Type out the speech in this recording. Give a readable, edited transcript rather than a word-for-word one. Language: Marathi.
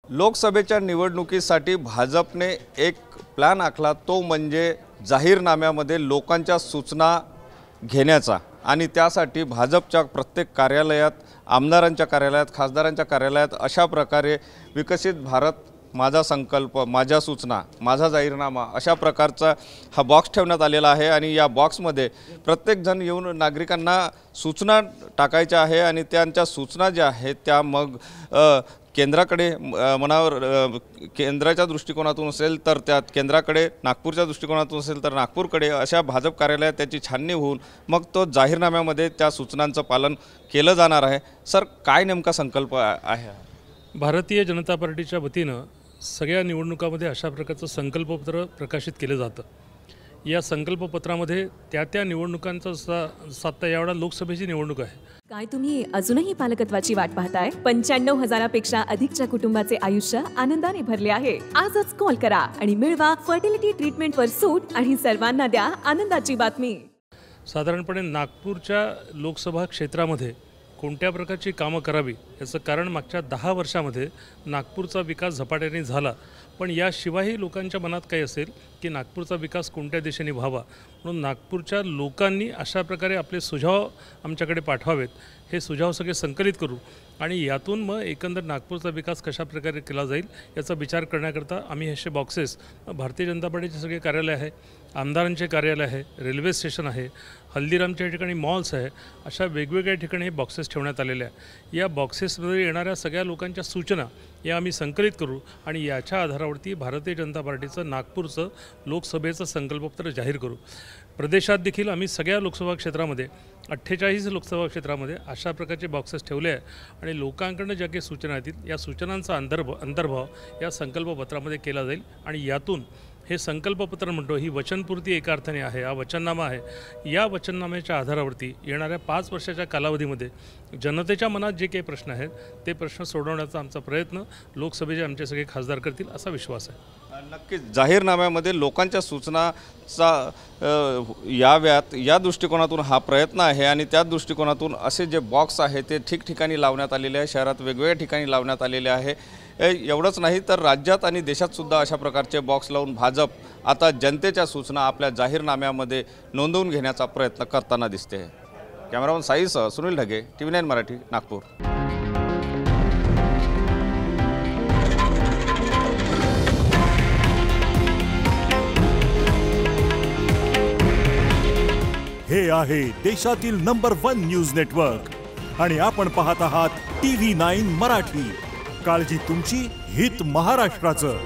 लोकसभेच्या निवडणुकीसाठी भाजपने एक प्लॅन आखला, तो म्हणजे जाहीरनाम्यामध्ये लोकांच्या सूचना घेण्याचा। आणि त्यासाठी भाजपच्या प्रत्येक कार्यालयात, आमदारांच्या कार्यालयात, खासदारांच्या कार्यालयात अशा प्रकारे विकसित भारत, माझा संकल्प, माझ्या सूचना, माझा जाहीरनामा अशा प्रकारचा हा बॉक्स ठेवण्यात आलेला आहे। आणि या बॉक्समध्ये प्रत्येक जण येऊन नागरिकांना सूचना टाकायच्या आहे आणि त्यांच्या सूचना ज्या आहेत त्या मग केंद्राकडे मनावर केंद्राच्या दृष्टिकोनातून असेल तर त्यात केंद्राकडे, नागपूरच्या दृष्टिकोनातून असेल तर नागपूरकडे, अशा भाजप कार्यालयात त्याची छाननी होऊन मग तो जाहीरनाम्यामध्ये त्या सूचनांचं पालन केलं जाणार आहे। सर, काय नेमका संकल्प आहे? भारतीय जनता पार्टीच्या वतीनं सगळ्या निवडणुकांमध्ये अशा प्रकारचं संकल्पपत्र प्रकाशित केलं जातं। या संकल्पपत्रामध्ये त्या निवडणुकांचा साता यावेळा लोकसभेची निवडणूक आहे। काय तुम्ही अजूनही पालकत्वाची वाट पाहताय? 95,000पेक्षा अधिकच्या कुटुंबाचे आयुष्य आनंदाने भरले आहे। आजच कॉल करा आणि मिळवा फर्टिलिटी ट्रीटमेंटवर सूट आणि सर्वांना द्या आनंदाची बातमी। साधारणपणे नागपूरच्या लोकसभा क्षेत्रामध्ये कोणत्या प्रकारची कामं करावी याचं कारण मागच्या 10 वर्षामध्ये नागपूरचा विकास झपाट्याने झाला, पण याशिवायही लोकांच्या मनात काय असेल की नागपूरचा विकास कोणत्या दिशेने व्हावा, म्हणून नागपूरच्या लोकांनी अशा प्रकारे आपले सुझाव आमच्याकडे पाठवावेत। हे सुझाव सगळे संकलित करू आणि यातून मग एकंदर नागपूरचा विकास कशा प्रकारे केला जाईल याचा विचार करण्याकरता आम्ही असे बॉक्सेस भारतीय जनता पार्टीचे सगळे कार्यालय आहे, आमदारांचे कार्यालय आहे, रेल्वे स्टेशन आहे, हल्दीरामच्या ठिकाणी मॉल्स आहे, अशा वेगवेगळ्या ठिकाणी हे बॉक्सेस ठेवण्यात आलेले आहे। या बॉक्सेसमध्ये येणाऱ्या सगळ्या लोकांच्या सूचना या आम्ही संकलित करू आणि याच्या आधारावरती भारतीय जनता पार्टीचं नागपूरचं लोकसभेचं संकल्पपत्र जाहीर करू। प्रदेशात देखील आम्ही सगळ्या लोकसभा क्षेत्रामध्ये 48 लोकसभा क्षेत्रामध्ये अशा प्रकारचे बॉक्सेस ठेवले आहे आणि लोकांकडून ज्या काही सूचना येतील या सूचनांचा अंतर्भाव या संकल्पपत्रामध्ये केला जाईल आणि यातून हे संकल्पपत्र म्हणतो ही वचनपूर्ती एका अर्थाने आहे, हा वचननामा आहे। या वचननाम्याच्या आधारावरती येणाऱ्या 5 वर्षाच्या कालावधीमध्ये जनतेच्या मनात जे काही प्रश्न आहेत ते प्रश्न सोडवण्याचा आमचा प्रयत्न लोकसभेचे आमचे सगळे खासदार करतील असा विश्वास आहे। नक्कीच जाहीरनाम्यामध्ये लोकांच्या सूचनाचा याव्यात या दृष्टिकोनातून हा प्रयत्न आहे आणि त्या दृष्टिकोनातून असे जे बॉक्स आहे ते ठिकठिकाणी लावण्यात आलेले आहे, शहरात वेगवेगळ्या ठिकाणी लावण्यात आलेले आहे। एवढंच नाही तर राज्यात आणि देशात सुद्धा अशा प्रकारचे बॉक्स लावून भाजप आता जनतेच्या सूचना आपल्या जाहीरनाम्यामध्ये नोंदवून घेण्याचा प्रयत्न करताना दिसते। कॅमेरामन साईसह सुनील ढगे, TV9 मराठी, नागपूर। हे आहे देशातील नंबर 1 न्यूज नेटवर्क आणि आपण पाहत आहात TV9 मराठी। काळजी तुमची, हित महाराष्ट्राचं।